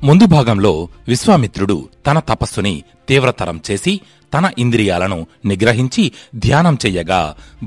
ముందు భాగంలో విశ్వామిత్రుడు తన తపస్సుని తీవ్రతరం చేసి తన ఇంద్రియాలను నిగ్రహించి ధ్యానం చెయ్యగా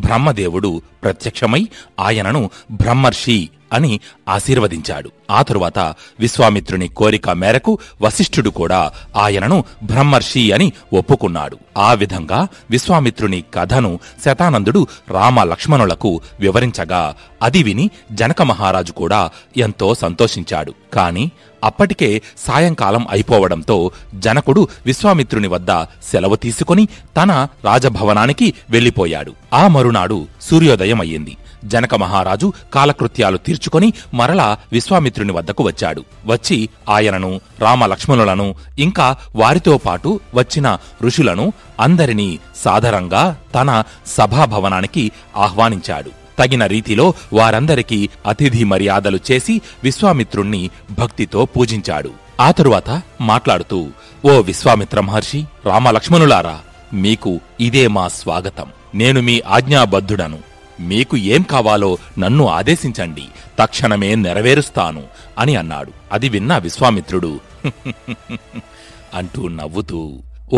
బ్రహ్మదేవుడు ప్రత్యక్షమై ఆయనను బ్రహ్మర్షి అని ఆశీర్వదించాడు. ఆ తరువాత విశ్వామిత్రుని కోరిక మేరకు వశిష్ఠుడు కూడా ఆయనను బ్రహ్మర్షి అని ఒప్పుకున్నాడు. ఆ విధంగా విశ్వామిత్రుని కథను శతానందుడు రామ లక్ష్మణులకు వివరించగా అది విని జనక మహారాజు కూడా ఎంతో సంతోషించాడు. కాని అప్పటికే సాయంకాలం అయిపోవడంతో జనకుడు విశ్వామిత్రుని వద్ద సెలవు తీసుకుని తన రాజభవనానికి వెళ్లిపోయాడు. ఆ మరునాడు సూర్యోదయం అయ్యింది. జనక మహారాజు కాలకృత్యాలు తీర్చుకొని మరలా విశ్వామిత్రుని వద్దకు వచ్చాడు. వచ్చి ఆయనను రామలక్ష్మణులను ఇంకా వారితో పాటు వచ్చిన ఋషులను అందరినీ సాదరంగా తన సభాభవనానికి ఆహ్వానించాడు. తగిన రీతిలో వారందరికీ అతిథి మర్యాదలు చేసి విశ్వామిత్రుణ్ణి భక్తితో పూజించాడు. ఆ తరువాత మాట్లాడుతూ, ఓ విశ్వామిత్ర మహర్షి, రామలక్ష్మణులారా, మీకు ఇదే మా స్వాగతం. నేను మీ ఆజ్ఞాబద్ధుడను. మీకు ఏం కావాలో నన్ను ఆదేశించండి, తక్షణమే నెరవేరుస్తాను అని అన్నాడు. అది విన్న విశ్వామిత్రుడు అంటూ నవ్వుతూ,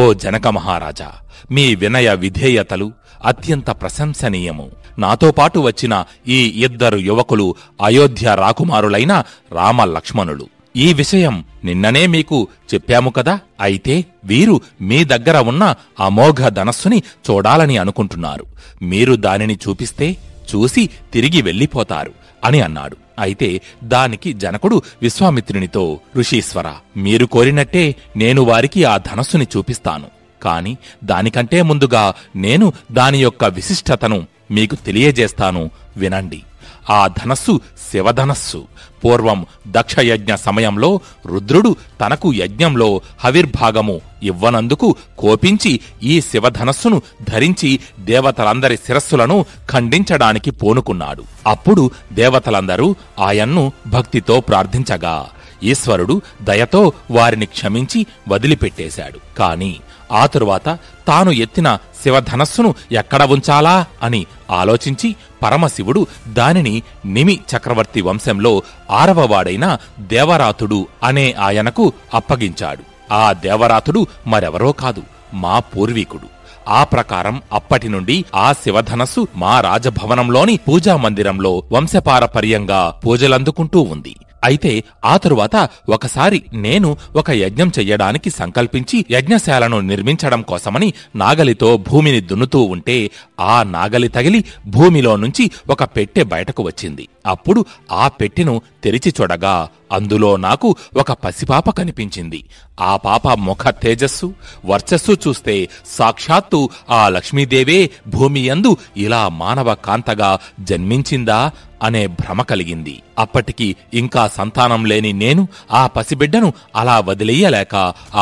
ఓ జనక మహారాజా, మీ వినయ విధేయతలు అత్యంత ప్రశంసనీయము. నాతో పాటు వచ్చిన ఈ ఇద్దరు యువకులు అయోధ్య రాకుమారులైన రామలక్ష్మణులు. ఈ విషయం నిన్ననే మీకు చెప్పాము కదా. అయితే వీరు మీ దగ్గర ఉన్న అమోఘ ధనస్సుని చూడాలని అనుకుంటున్నారు. మీరు దానిని చూపిస్తే చూసి తిరిగి వెళ్ళిపోతారు అని అన్నాడు. అయితే దానికి జనకుడు విశ్వామిత్రునితో, ఋషీశ్వర, మీరు కోరినట్టే నేను వారికి ఆ ధనస్సుని చూపిస్తాను. కాని దానికంటే ముందుగా నేను దాని యొక్క విశిష్టతను మీకు తెలియజేస్తాను, వినండి. ఆ ధనస్సు శివధనస్సు. పూర్వం దక్షయజ్ఞ సమయంలో రుద్రుడు తనకు యజ్ఞంలో హవిర్భాగము ఇవ్వనందుకు కోపించి ఈ శివధనస్సును ధరించి దేవతలందరి శిరస్సులను ఖండించడానికి పూనుకున్నాడు. అప్పుడు దేవతలందరూ ఆయన్ను భక్తితో ప్రార్థించగా ఈశ్వరుడు దయతో వారిని క్షమించి వదిలిపెట్టేశాడు. కాని ఆ తరువాత తాను ఎత్తిన శివధనస్సును ఎక్కడ ఉంచాలా అని ఆలోచించి పరమశివుడు దానిని నిమి చక్రవర్తి వంశంలో 6వ వాడైన దేవరాతుడు అనే ఆయనకు అప్పగించాడు. ఆ దేవరాతుడు మరెవరో కాదు, మా పూర్వీకుడు. ఆ ప్రకారం అప్పటి నుండి ఆ శివధనస్సు మా రాజభవనంలోని పూజామందిరంలో వంశపారపర్యంగా పూజలందుకుంటూ ఉంది. అయితే ఆ తరువాత ఒకసారి నేను ఒక యజ్ఞం చెయ్యడానికి సంకల్పించి యజ్ఞశాలను నిర్మించడం కోసమని నాగలితో భూమిని దున్నుతూ ఉంటే ఆ నాగలి తగిలి భూమిలో నుంచి ఒక పెట్టె బయటకు వచ్చింది. అప్పుడు ఆ పెట్టెను తెరిచి చూడగా అందులో నాకు ఒక పసిపాప కనిపించింది. ఆ పాప ముఖ తేజస్సు, వర్చస్సు చూస్తే సాక్షాత్తు ఆ లక్ష్మీదేవే భూమియందు ఇలా మానవ కాంతగా జన్మించిందా అనే భ్రమ కలిగింది. అప్పటికి ఇంకా సంతానం లేని నేను ఆ పసిబిడ్డను అలా వదిలేయలేక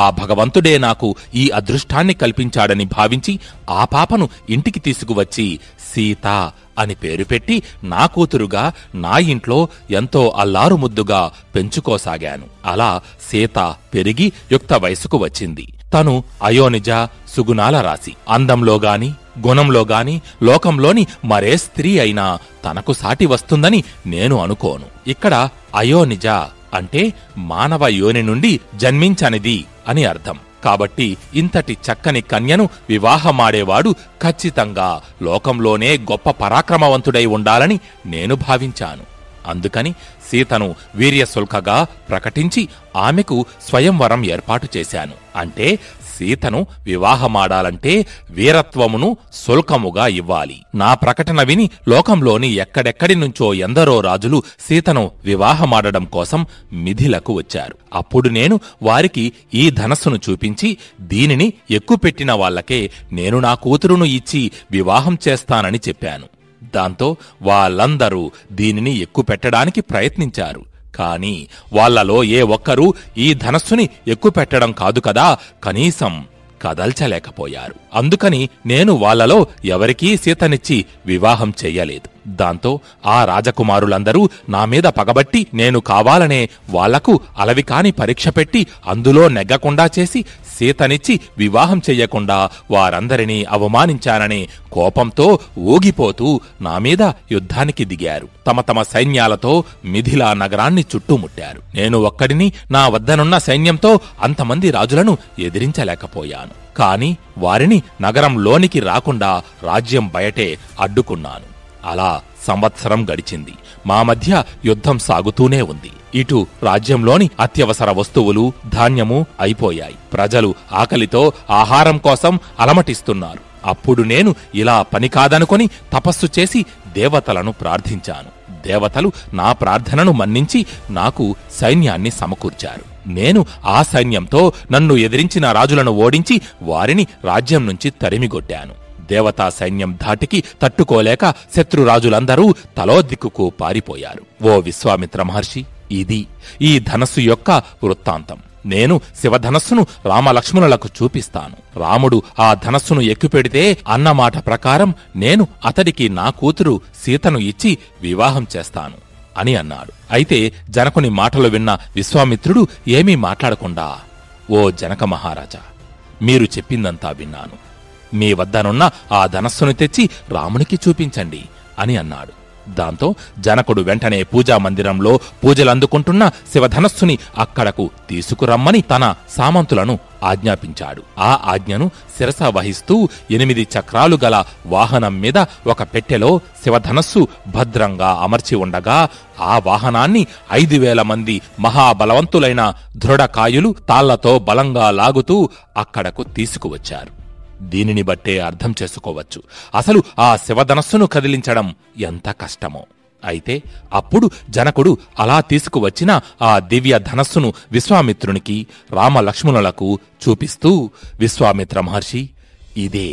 ఆ భగవంతుడే నాకు ఈ అదృష్టాన్ని కల్పించాడని భావించి ఆ పాపను ఇంటికి తీసుకువచ్చి సీత అని పేరు పెట్టి నా కూతురుగా నా ఇంట్లో ఎంతో అల్లారుముద్దుగా పెంచుకోసాగాను. అలా సీత పెరిగి యుక్త వయసుకు వచ్చింది. తను అయోనిజ సుగుణాల రాశి. అందంలో గాని గుణంలో గాని లోకంలోని మరే స్త్రీ అయినా తనకు సాటి వస్తుందని నేను అనుకోను. ఇక్కడ అయోనిజ అంటే మానవ యోని నుండి జన్మించనిది అని అర్థం. కాబట్టి ఇంతటి చక్కని కన్యను వివాహమాడేవాడు ఖచ్చితంగా లోకంలోనే గొప్ప పరాక్రమవంతుడై ఉండాలని నేను భావించాను. అందుకని సీతను వీర్యశుల్కగా ప్రకటించి ఆమెకు స్వయంవరం ఏర్పాటు చేశాను. అంటే సీతను వివాహమాడాలంటే వీరత్వమును శుల్కముగా ఇవ్వాలి. నా ప్రకటన విని లోకంలోని ఎక్కడెక్కడి నుంచో ఎందరో రాజులు సీతను వివాహమాడడం కోసం మిథిలకు వచ్చారు. అప్పుడు నేను వారికి ఈ ధనస్సును చూపించి దీనిని ఎక్కుపెట్టిన వాళ్లకే నేను నా కూతురును ఇచ్చి వివాహం చేస్తానని చెప్పాను. దాంతో వాళ్ళందరూ దీనిని ఎక్కుపెట్టడానికి ప్రయత్నించారు. కాని వాళ్లలో ఏ ఒక్కరూ ఈ ధనస్సుని ఎక్కుపెట్టడం కాదు కదా, కనీసం కదల్చలేకపోయారు. అందుకని నేను వాళ్లలో ఎవరికీ సీతనిచ్చి వివాహం చెయ్యలేదు. దాంతో ఆ రాజకుమారులందరూ నా మీద పగబట్టి నేను కావాలనే వాళ్లకు అలవికాని పరీక్ష పెట్టి అందులో నెగ్గకుండా చేసి సీతనిచ్చి వివాహం చెయ్యకుండా వారందరినీ అవమానించాననే కోపంతో ఊగిపోతూ నామీద యుద్ధానికి దిగారు. తమ తమ సైన్యాలతో మిథిలా నగరాన్ని చుట్టుముట్టారు. నేను ఒక్కడిని నా వద్దనున్న సైన్యంతో అంతమంది రాజులను ఎదిరించలేకపోయాను. కాని వారిని నగరంలోనికి రాకుండా రాజ్యం బయటే అడ్డుకున్నాను. అలా సంవత్సరం గడిచింది. మా మధ్య యుద్ధం సాగుతూనే ఉంది. ఇటు రాజ్యంలోని అత్యవసర వస్తువులు, ధాన్యము అయిపోయాయి. ప్రజలు ఆకలితో ఆహారం కోసం అలమటిస్తున్నారు. అప్పుడు నేను ఇలా పని కాదనుకొని తపస్సు చేసి దేవతలను ప్రార్థించాను. దేవతలు నా ప్రార్థనను మన్నించి నాకు సైన్యాన్ని సమకూర్చారు. నేను ఆ సైన్యంతో నన్ను ఎదిరించిన రాజులను ఓడించి వారిని రాజ్యం నుంచి తరిమిగొట్టాను. దేవతా సైన్యం ధాటికి తట్టుకోలేక శత్రురాజులందరూ తలో దిక్కుకు పారిపోయారు. ఓ విశ్వామిత్ర మహర్షి, ఇది ఈ ధనస్సు యొక్క వృత్తాంతం. నేను శివధనస్సును రామలక్ష్మణులకు చూపిస్తాను. రాముడు ఆ ధనస్సును ఎక్కుపెడితే అన్నమాట ప్రకారం నేను అతడికి నా కూతురు సీతను ఇచ్చి వివాహం చేస్తాను అని అన్నాడు. అయితే జనకుని మాటలు విన్న విశ్వామిత్రుడు ఏమీ మాట్లాడకుండా, ఓ జనక మహారాజా, మీరు చెప్పిందంతా విన్నాను. మీ వద్దనున్న ఆ ధనస్సును తెచ్చి రామునికి చూపించండి అని అన్నాడు. దాంతో జనకుడు వెంటనే పూజామందిరంలో పూజలందుకుంటున్న శివధనస్సుని అక్కడకు తీసుకురమ్మని తన సామంతులను ఆజ్ఞాపించాడు. ఆ ఆజ్ఞను శిరస వహిస్తూ 8 చక్రాలు గల వాహనం మీద ఒక పెట్టెలో శివధనస్సు భద్రంగా అమర్చి ఉండగా ఆ వాహనాన్ని 5,000 మంది మహాబలవంతులైన దృఢకాయులు తాళ్లతో బలంగా లాగుతూ అక్కడకు తీసుకువచ్చారు. దీనిని బట్టే అర్థం చేసుకోవచ్చు అసలు ఆ శివధనస్సును కదిలించడం ఎంత కష్టమో. అయితే అప్పుడు జనకుడు అలా తీసుకువచ్చిన ఆ దివ్య ధనస్సును విశ్వామిత్రునికి రామలక్ష్మణులకు చూపిస్తూ, విశ్వామిత్ర మహర్షి, ఇదే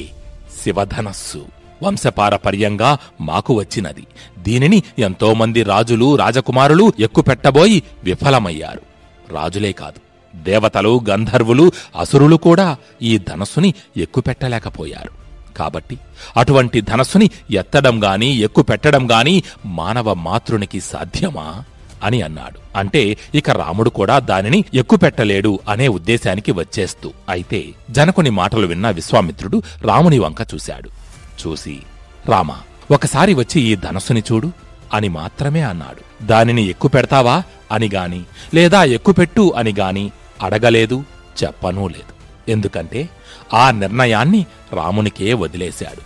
శివధనస్సు. వంశపారపర్యంగా మాకు వచ్చినది. దీనిని ఎంతోమంది రాజులు, రాజకుమారులు ఎక్కుపెట్టబోయి విఫలమయ్యారు. రాజులే కాదు, దేవతలు, గంధర్వులు, అసురులు కూడా ఈ ధనస్సుని ఎక్కుపెట్టలేకపోయారు. కాబట్టి అటువంటి ధనస్సుని ఎత్తడం గాని ఎక్కుపెట్టడం గాని మానవ మాతృనికి సాధ్యమా అని అన్నాడు. అంటే ఇక రాముడు కూడా దానిని ఎక్కుపెట్టలేడు అనే ఉద్దేశానికి వచ్చేస్తూ. అయితే జనకుని మాటలు విన్న విశ్వామిత్రుడు రాముని వంక చూశాడు. చూసి, రామా, ఒకసారి వచ్చి ఈ ధనస్సుని చూడు అని మాత్రమే అన్నాడు. దానిని ఎక్కుపెడతావా అని గాని లేదా ఎక్కుపెట్టు అని గాని అడగలేదు, చెప్పనూ లేదు. ఎందుకంటే ఆ నిర్ణయాన్ని రామునికే వదిలేశాడు.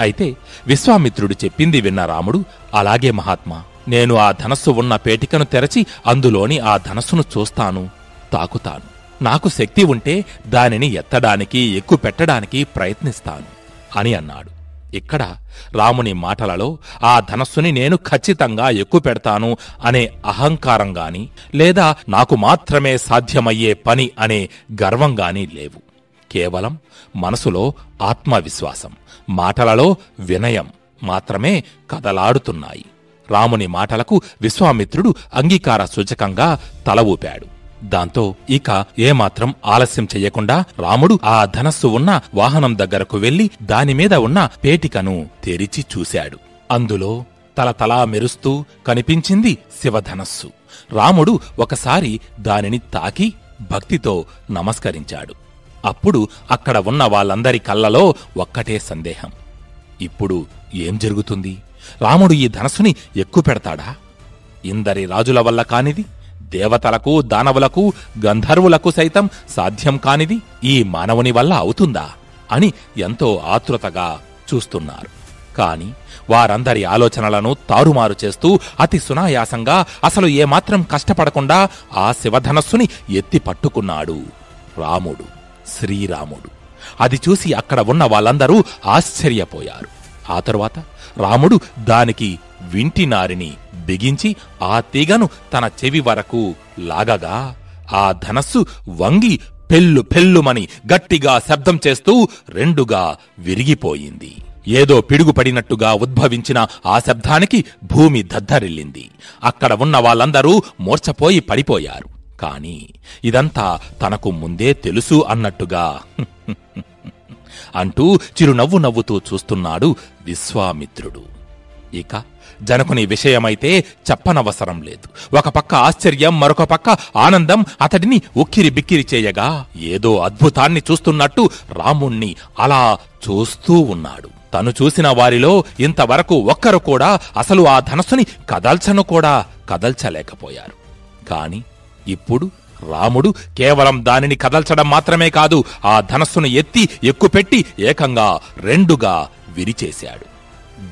అయితే విశ్వామిత్రుడు చెప్పింది విన్న రాముడు, అలాగే మహాత్మా, నేను ఆ ధనస్సు ఉన్న పేటికను తెరచి అందులోని ఆ ధనస్సును చూస్తాను, తాకుతాను. నాకు శక్తి ఉంటే దానిని ఎత్తడానికి, ఎక్కుపెట్టడానికి ప్రయత్నిస్తాను అని అన్నాడు. ఇక్కడ రాముని మాటలలో ఆ ధనస్సుని నేను ఖచ్చితంగా ఎక్కుపెడతాను అనే అహంకారంగాని లేదా నాకు మాత్రమే సాధ్యమయ్యే పని అనే గర్వంగాని లేవు. కేవలం మనసులో ఆత్మవిశ్వాసం, మాటలలో వినయం మాత్రమే కదలాడుతున్నాయి. రాముని మాటలకు విశ్వామిత్రుడు అంగీకార సూచకంగా తల ఊపాడు. దాంతో ఇక ఏమాత్రం ఆలస్యం చెయ్యకుండా రాముడు ఆ ధనస్సు ఉన్న వాహనం దగ్గరకు వెళ్లి దానిమీద ఉన్న పేటికను తెరిచి చూశాడు. అందులో తలతలా మెరుస్తూ కనిపించింది శివధనస్సు. రాముడు ఒకసారి దానిని తాకి భక్తితో నమస్కరించాడు. అప్పుడు అక్కడ ఉన్న వాళ్ళందరి కళ్ళలో ఒక్కటే సందేహం. ఇప్పుడు ఏం జరుగుతుంది? రాముడు ఈ ధనస్సుని ఎక్కుపెడతాడా? ఇందరి రాజుల వల్ల కానిది, దేవతలకు, దానవులకు, గంధర్వులకు సైతం సాధ్యం కానిది ఈ మానవుని వల్ల అవుతుందా అని ఎంతో ఆతృతగా చూస్తున్నారు. కాని వారందరి ఆలోచనలను తారుమారు చేస్తూ అతి సునాయాసంగా, అసలు ఏమాత్రం కష్టపడకుండా ఆ శివధనస్సుని ఎత్తి పట్టుకున్నాడు రాముడు, శ్రీరాముడు. అది చూసి అక్కడ ఉన్న వాళ్ళందరూ ఆశ్చర్యపోయారు. ఆ తరువాత రాముడు దానికి వింటినారిని బిగించి ఆ తీగను తన చెవి వరకు లాగగా ఆ ధనస్సు వంగి పెల్లు పెల్లుమని గట్టిగా శబ్దం చేస్తూ రెండుగా విరిగిపోయింది. ఏదో పిడుగుపడినట్టుగా ఉద్భవించిన ఆ శబ్దానికి భూమి దద్దరిల్లింది. అక్కడ ఉన్న వాళ్ళందరూ మూర్ఛపోయి పడిపోయారు. కాని ఇదంతా తనకు ముందే తెలుసు అన్నట్టుగా అంటూ చిరునవ్వు నవ్వుతూ చూస్తున్నాడు విశ్వామిత్రుడు. ఇక జనకుని విషయమైతే చెప్పనవసరం లేదు. ఒక పక్క ఆశ్చర్యం, మరొక పక్క ఆనందం అతడిని ఉక్కిరి బిక్కిరి చేయగా ఏదో అద్భుతాన్ని చూస్తున్నట్టు రాముణ్ణి అలా చూస్తూ ఉన్నాడు. తను చూసిన వారిలో ఇంతవరకు ఒక్కరు కూడా అసలు ఆ ధనస్సుని కదల్చలేకపోయారు. కాని ఇప్పుడు రాముడు కేవలం దానిని కదల్చడం మాత్రమే కాదు, ఆ ధనస్సును ఎత్తి ఎక్కుపెట్టి ఏకంగా రెండుగా విరిచేశాడు.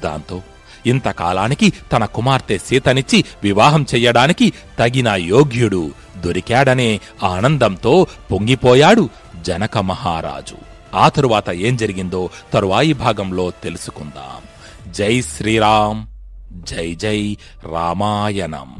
దాంతో ఇంతకాలానికి తన కుమార్తె సీతనిచ్చి వివాహం చెయ్యడానికి తగిన యోగ్యుడు దొరికాడనే ఆనందంతో పొంగిపోయాడు జనక మహారాజు. ఆ తరువాత ఏం జరిగిందో తరువాయి భాగంలో తెలుసుకుందాం. జై శ్రీరామ్, జై జై రామాయణం.